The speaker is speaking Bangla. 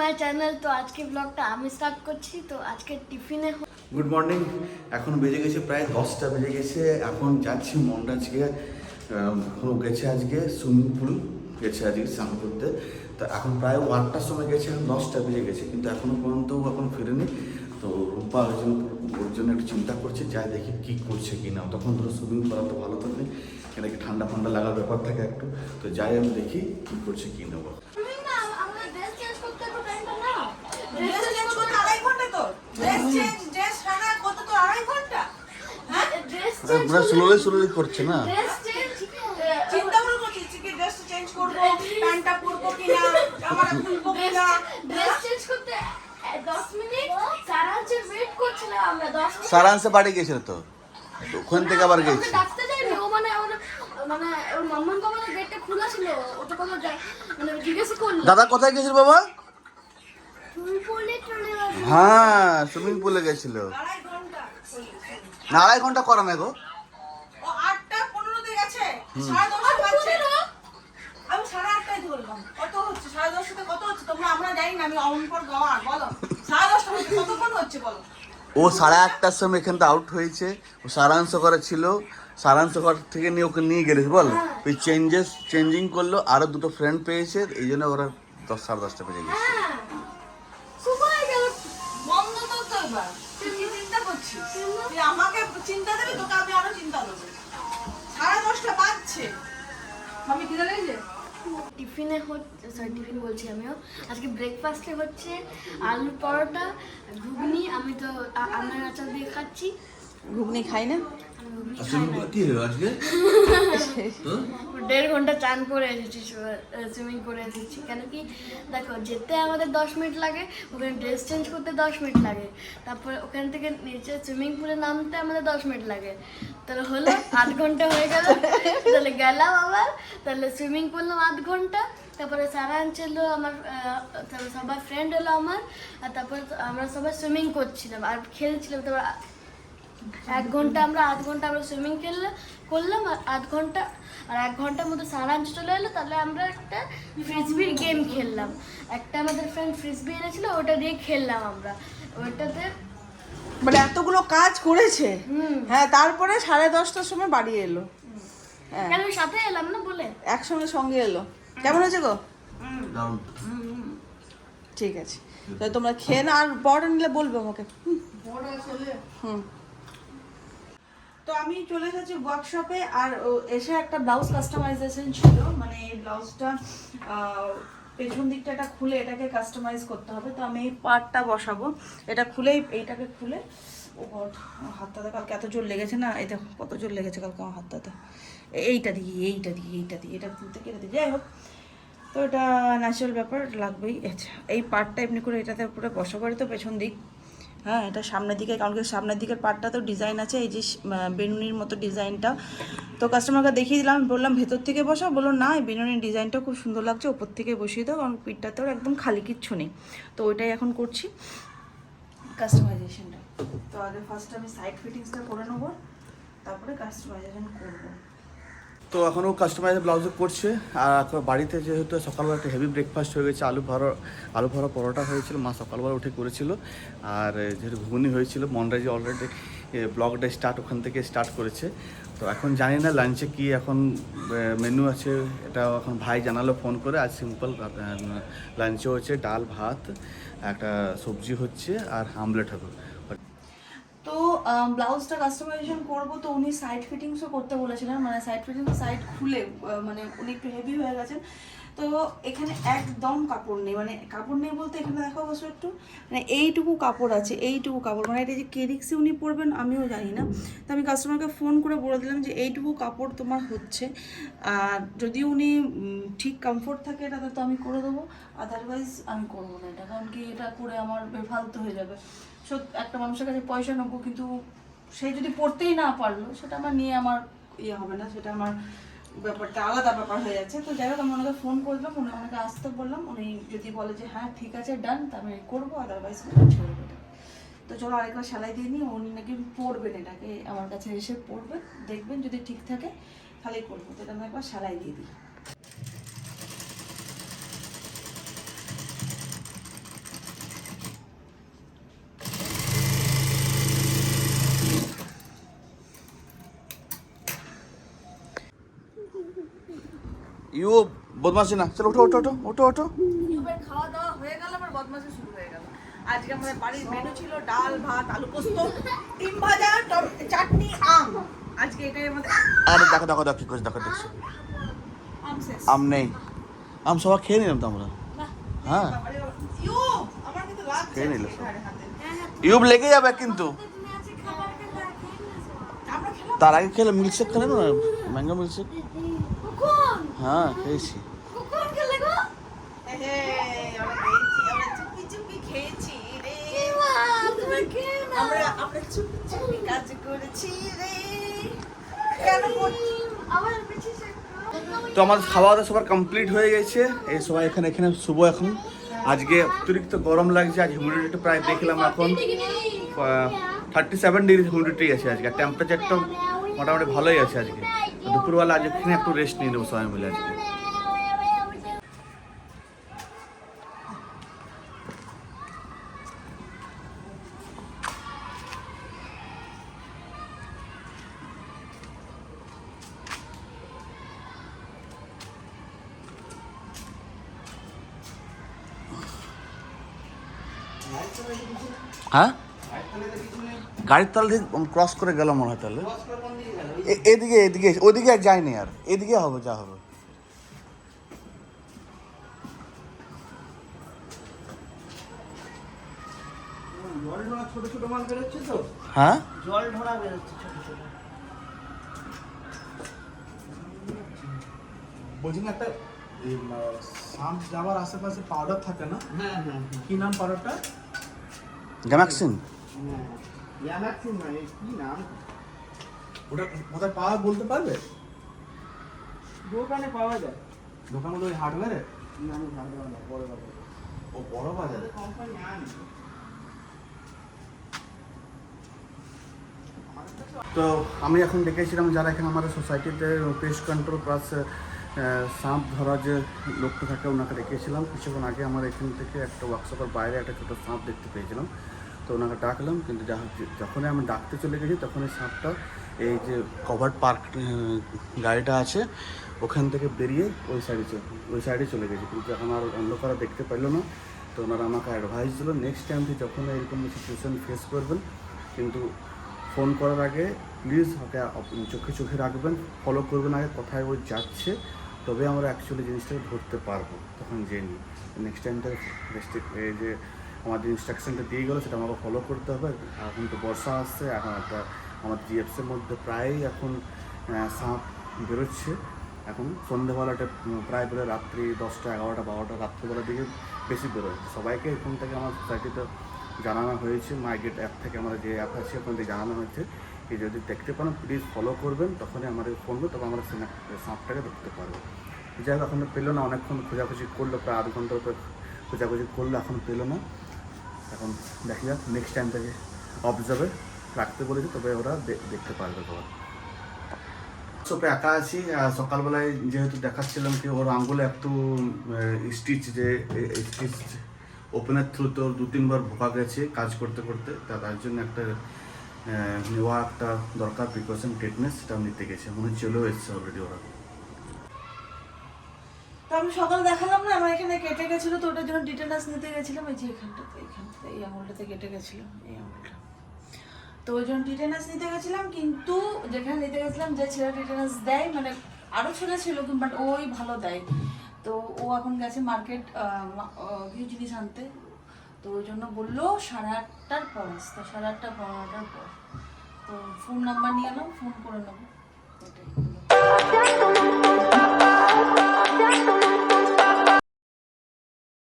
My channel. তো আজকে ব্লগটা আমি স্টার্ট করছি। তো আজকে টিফিনে গুড মর্নিং। এখন বেজে গেছে প্রায় 10টা বেজে গেছে। এখন যাচ্ছি মন্ডাজকে, গেছে আজকে সুইমিং পুল গেছে আজকে স্নান করতে। তো এখন প্রায় 8টার সময় গেছে, এখন 10টা বেজে গেছে, কিন্তু এখনও পর্যন্ত এখন ফিরেনি। তো রূপা ওর জন্য একটু চিন্তা করছে, যাই দেখি কী করছে কি না। তখন ধরো সুইমিং করা তো ভালো থাকে, এটা কি ঠান্ডা ফান্ডা লাগার ব্যাপার থাকে একটু। তো যাই আমি দেখি কী করছে কি নেবো। স্লোলি করছে না। চিন্তা করে করছিস কি ড্রেস চেঞ্জ করব, প্যান্টটা পরবো কিনা, জামাটা খুলবো কিনা। ড্রেস চেঞ্জ করতে 10 মিনিট সারাঞ্চের ওয়েট করছিলাম আমরা। 10 মিনিট সারাংশে বাড়ি গেছিল, তো ওখান থেকে আবার গেছে। ডাকতে যাইনি ও, মানে ওর মাম্মার কমানোর গেটটা খোলা ছিল। ওটা কথা মানে জিজ্ঞেস করলো দাদা কোথায় গেছিল বাবা? সুইমিং পুলে চলে গেছে। হ্যাঁ, সুইমিং পুলে গেছিল। 2.5 ঘন্টা করা না গো। ও 8:15 তে গেছে, 10:30 বাজছে। আমি 8:30টায় ধরলাম। কত হচ্ছে 10:30 কত হচ্ছে তোমরা? আমরা জানি না, আমি অন পর গাওয়া বলো। 10:30 হচ্ছে, কতক্ষণ হচ্ছে বলো? ও 8:30টার সময় এখান থেকে আউট হয়েছে। ও সারাংশ করা ছিল, সারাংশ ঘর থেকে নিয়ে ওকে নিয়ে গেলে বল। ওই চেঞ্জিং করলো, আরো দুটো ফ্রেন্ড পেয়েছে, এই জন্য ওরা 10-10:30টা বেজে গেছে। বন্ধ তো তো এবার। তুই কি চিন্তা করছিস? তুই আমাকে চিন্তা দেবে, তোকে আমি আরো চিন্তা দেবো। 10:30 বাজছে। আমি কি জানি যে টিফিনে টিফিন বলছি আমিও। আজকে ব্রেকফাস্টে হচ্ছে আলু পরোটা, ঘুগনি। আমি তো আমের আচার দিয়ে খাচ্ছি। ঘুগনি খাই না। আমি ঘুগনি খাই না। কি হলো আজকে? 1.5 ঘন্টা চান করে এসেছি, সুইমিং করে এসেছি। কেন কি দেখো, যেতে আমাদের 10 মিনিট লাগে, ওখানে ড্রেস চেঞ্জ করতে 10 মিনিট লাগে, তারপরে ওখান থেকে নিচে সুইমিং পুলে নামতে আমাদের 10 মিনিট লাগে। তাহলে হলো 8 ঘন্টা হয়ে গেল। তাহলে গেলাম আবার, তাহলে সুইমিং করলাম 8 ঘন্টা, তারপরে সারান ছিল আমার, তারপরে সবাই ফ্রেন্ড হলো আমার, আর তারপরে আমরা সবাই সুইমিং করছিলাম আর খেলছিলাম। তারপর 1 ঘন্টা আমরা 8 ঘন্টা আমরা সুইমিং করলাম, আর 8 ঘন্টা আর 1 ঘন্টার মধ্যে সারাঞ্চ চলে এলো। তাহলে আমরা একটা ফ্রিসবির গেম খেললাম। একটা আমাদের ফ্রেন্ড ফ্রিসবি এনেছিল, ওটা দিয়ে খেললাম আমরা। ওইটাতে মানে এতগুলো কাজ করেছে। হ্যাঁ, তারপরে 10:30টার সময় বাড়ি এলো। হ্যাঁ, কেন আমি সাথে এলাম না বলে একসঙ্গে সঙ্গে এলো। কেমন হয়েছে গো? ঠিক আছে, তো তোমরা খেয়ে না, আর বড় নিলে বলবে আমাকে। হুম। তো আমি চলে এসেছি ওয়ার্কশপে, আর এসে একটা ব্লাউজ কাস্টমাইজেশন ছিল। মানে এই ব্লাউজটা পেছন দিকটা এটা খুলে এটাকে কাস্টমাইজ করতে হবে। তো আমি এই পার্টটা বসাবো, এটা খুলেই এইটাকে খুলে। ও গড, আমার হাতটাতে কালকে এত জোর লেগেছে না, এটা কত জোর লেগেছে কালকে আমার হাতটাতে। এইটা দিয়ে এটা তুলতে কেটে দিই, যাই হোক। তো এটা ন্যাচারাল ব্যাপার, লাগবেই। আচ্ছা, এই পার্টটা এমনি করে এটাতে পুরো বসাবো। তো পেছন দিক, হ্যাঁ, এটা সামনের দিকে, কারণ কি সামনের দিকের পার্টটা তো ডিজাইন আছে, এই যে বেনুনির মতো ডিজাইনটা। তো কাস্টমারকে দেখিয়ে দিলাম, বললাম ভেতর থেকে বসাও, বললো না, এই বেনুনির ডিজাইনটা খুব সুন্দর লাগছে, ওপর থেকে বসিয়ে দাও, কারণ পিঠটাতেও একদম খালি কিচ্ছু নেই। তো ওইটাই এখন করছি, কাস্টমাইজেশনটা। তো আগে ফার্স্ট আমি সাইড ফিটিংসটা করে নেবো, তারপরে কাস্টমাইজেশন করবো। তো এখনও কাস্টমাইজ ব্লাউজও করছে। আর এখন বাড়িতে যেহেতু সকালবেলা একটা হেভি ব্রেকফাস্ট হয়ে গেছে, আলু ভরা পরোটা হয়েছিল, মা সকালবেলা উঠে করেছিল। আর যেহেতু ঘুগনি হয়েছিল, মন্ডাজি অলরেডি ব্লগটা ওখান থেকে স্টার্ট করেছে। তো এখন জানি না লাঞ্চে কি এখন মেনু আছে, এটা এখন ভাই জানালো ফোন করে। আজ সিম্পল লাঞ্চে হচ্ছে ডাল ভাত, একটা সবজি হচ্ছে, আর আমলেট হবে। তো ব্লাউজটা কাস্টমাইজেশন করবো, তো উনি সাইড ফিটিংসও করতে বলেছিলেন। মানে সাইড ফিটিংস সাইড খুলে, মানে উনি একটু হেভি হয়ে গেছেন। তো এখানে একদম কাপড় নেই, মানে কাপড় নেই বলতে এখানে দেখো অবশ্য একটু, মানে এইটুকু কাপড় আছে, এইটুকু কাপড়, মানে এটা যে কেরিক্সে উনি পরবেন আমিও জানি না। তো আমি কাস্টমারকে ফোন করে বলে দিলাম যে এইটুকু কাপড় তোমার হচ্ছে, আর যদি উনি ঠিক কমফোর্ট থাকে এটাতে তো আমি করে দেবো, আদারওয়াইজ আমি করবো না এটা। কারণ কি এটা করে আমার বেফালতু হয়ে যাবে। একটা মানুষের কাছে পয়সা নেবো, কিন্তু সে যদি পড়তেই না পারলো, সেটা আমার নিয়ে আমার ইয়ে হবে না, সেটা আমার ব্যাপারটা আলাদা ব্যাপার হয়ে যাচ্ছে। তো যাই হোক, আমি ওনাকে ফোন করলাম, ওনাকে আসতে বললাম। উনি যদি বলে যে হ্যাঁ ঠিক আছে ডান, তা আমি করবো, আদারওয়াইজ ছেড়ে দেবো। তো চলো আরেকবার সেলাই দিয়ে নিই। উনি নাকি পড়বেন, এটাকে আমার কাছে এসে পড়বেন, দেখবেন যদি ঠিক থাকে তাহলে করবো। তো এটা আমি একবার সেলাই দিয়ে দিই। ইউ বদমাশি না, চলো ওঠো ওঠো ওঠো ওঠো ওঠো। দুপুরের খাওয়া দাওয়া হয়ে গেল, আবার বদমাশি শুরু হয়ে গেল। আজকে আমাদের বাড়ির মেনু ছিল ডাল ভাত আলু পোস্ত ডিম ভাজা চাটনি আম। আজকে এটাই আমাদের আরে দেখো দেখো দেখো কি করছে, দেখো দেখছো আম শেষ। আম নেই, আম সবাই খেয়ে নিলাম তো আমরা। হ্যাঁ বাবারে বাবা। ইউ, আমার কিন্তু লাগছে খেয়ে নিল আজকে ঘাড়ে হাতে। ইউব লেগে যাবে কিন্তু। তুমি আজকে খাবার খেলে আমরা খেলাম। তার আগে খেলে মিল্কশেক খেলে না, ম্যাঙ্গো মিল্কশেক। কখন হ্যাঁ খেয়েছি। কখন খেলে গো আমরা খেয়েছি, আমরা চুপি চুপি খেয়েছি রে। মা তুমি খেয়ে না আমরা চুপি চুপি কাজ করেছি রে। কেন করছি? আমার পিছিয়ে তো আমাদের খাওয়া দাওয়া সবার কমপ্লিট হয়ে গেছে। এই সবাই এখানে এখানে শুভ এখন। আজকে অতিরিক্ত গরম লাগছে, আজ হিউমিডিটি প্রায় দেখলাম এখন 37 ডিগ্রি হিউমিডিটি আছে আজকে, আর টেম্পারেচারটা মোটামুটি ভালোই আছে আজকে। দুপুরবেলা আজ এখানে একটু রেস্ট নিয়ে নেবো সবাই মিলে আজকে। হ্যাঁ গাড়ির তাল থেকে ক্রস করে গেলাম মনে হয়, তাহলে এদিকে এদিকে ওইদিকে আর যায়নি, আর এদিকে হবে যা হবে। ছোট ছোট মাল বেরোচ্ছে তো, হ্যাঁ জল ঢোড়া বেরোচ্ছে ছোট ছোট। বলছি না একটা সাম যাওয়ার আশেপাশে পাউডার থাকে না, হ্যাঁ হ্যাঁ কি নাম পাউডারটা? গ্যামাক্সিন। হ্যাঁ, ইয়ামাক্সিন নয়, কি নাম? ওটা কোথায় পাওয়া বলতে পারবে? দোকানে পাওয়া যায়। দোকানগুলো ওই হার্ডওয়্যারে? না আমি ভালো না, বড় বাজার। ও বড় বাজারে। কোম্পানি আনি। তো আমি এখন দেখেছিলাম যারা এখানে আমাদের সোসাইটিতে পেস্ট কন্ট্রোল প্লাস সাপ ধরা যে লোকটা থাকে ওনাকে রেখেছিলাম। কিছুক্ষণ আগে আমার এখান থেকে একটা ওয়ার্কশপের বাইরে একটা ছোটো সাপ দেখতে পেয়েছিলাম, তো ওনাকে ডাকলাম, কিন্তু যখনই আমি ডাকতে চলে গেছি তখনই সাপটা এই যে কভার্ড পার্ক গাড়িটা আছে ওখান থেকে বেরিয়ে ওই সাইডে চলে গেছে, কিন্তু এখন আর অন্য কারা দেখতে পারলো না। তো ওনারা আমাকে অ্যাডভাইস দিল নেক্সট টাইম থেকে যখন এরকম সিচুয়েশান ফেস করবেন, কিন্তু ফোন করার আগে প্লিজ ওকে চোখে চোখে রাখবেন, ফলো করবেন আগে কোথায় ওই যাচ্ছে, তবে আমরা অ্যাকচুয়ালি জিনিসটাকে ধরতে পারবো। তখন জেনি নেক্সট টাইম থেকে এই যে আমাদের ইনস্ট্রাকশনটা দিয়ে গেলো সেটা আমাকে ফলো করতে হবে। এখন তো বর্ষা আসছে, এখন একটা আমাদের জিএফসির মধ্যে প্রায়ই এখন সাপ বেরোচ্ছে। এখন সন্ধ্যেবেলাটা প্রায় বেরোয়, রাত্রি 10টা 11টা 12টা রাত্রিবেলার দিকে বেশি বেরোয়। সবাইকে এখান থেকে আমার সোসাইটিতে জানানো হয়েছে, মাইগেট অ্যাপ থেকে আমাদের যে অ্যাপ আছে ওখান থেকে জানানো হয়েছে যে যদি দেখতে পান প্লিজ ফলো করবেন, তখনই আমাদের ফোন করবে, তখন আমরা সাপটাকে দেখতে পারবো। যাই হোক এখন পেলো না, অনেকক্ষণ খোঁজাখুঁজি করলো, প্রায় আধ ঘন্টার উপরে খোঁজাখুঁজি করলো, এখন পেলো না। এখন দেখা যাক নেক্সট টাইম থেকে অবজার্ভে রাখতে বলেছি, তবে ওরা দেখতে পারবে সবাই। চোপে একা আছি, সকালবেলায় যেহেতু দেখাচ্ছিলাম কি ওর আঙ্গুলে একটু স্টিচ যে স্টিচ ওপেনের থ্রু তো 2-3 বার ভোকা গেছে কাজ করতে করতে, তার জন্য একটা নেওয়া একটা দরকার প্রিকশন ট্রিটমেন্ট, সেটাও নিতে গেছে, মনে চলেও এসছে অলরেডি ওরা। তো আমি সকালে দেখালাম না আমার এখানে কেটে গেছিলো, তো ওটার জন্য ডিটেলস নিতে গেছিলাম। এই যে এইখানটাতে এই আঙুলটাতে কেটে গেছিলো, এই আঙুলটা, তো ওই জন্য টিটেনাস নিতে গেছিলাম। কিন্তু যেখানে নিতে গেছিলাম যে ছেলে টিটেনাস দেয়, মানে আরও ছেলে ছিল বাট ওই ভালো দেয়, তো ও এখন গেছে মার্কেট কিছু জিনিস আনতে, তো ওই জন্য বললো 8:30টার পর আসতে, 8:30টা 9টার পর। তো ফোন নাম্বার নিয়ে এলাম, ফোন করে নেবো, এটাই।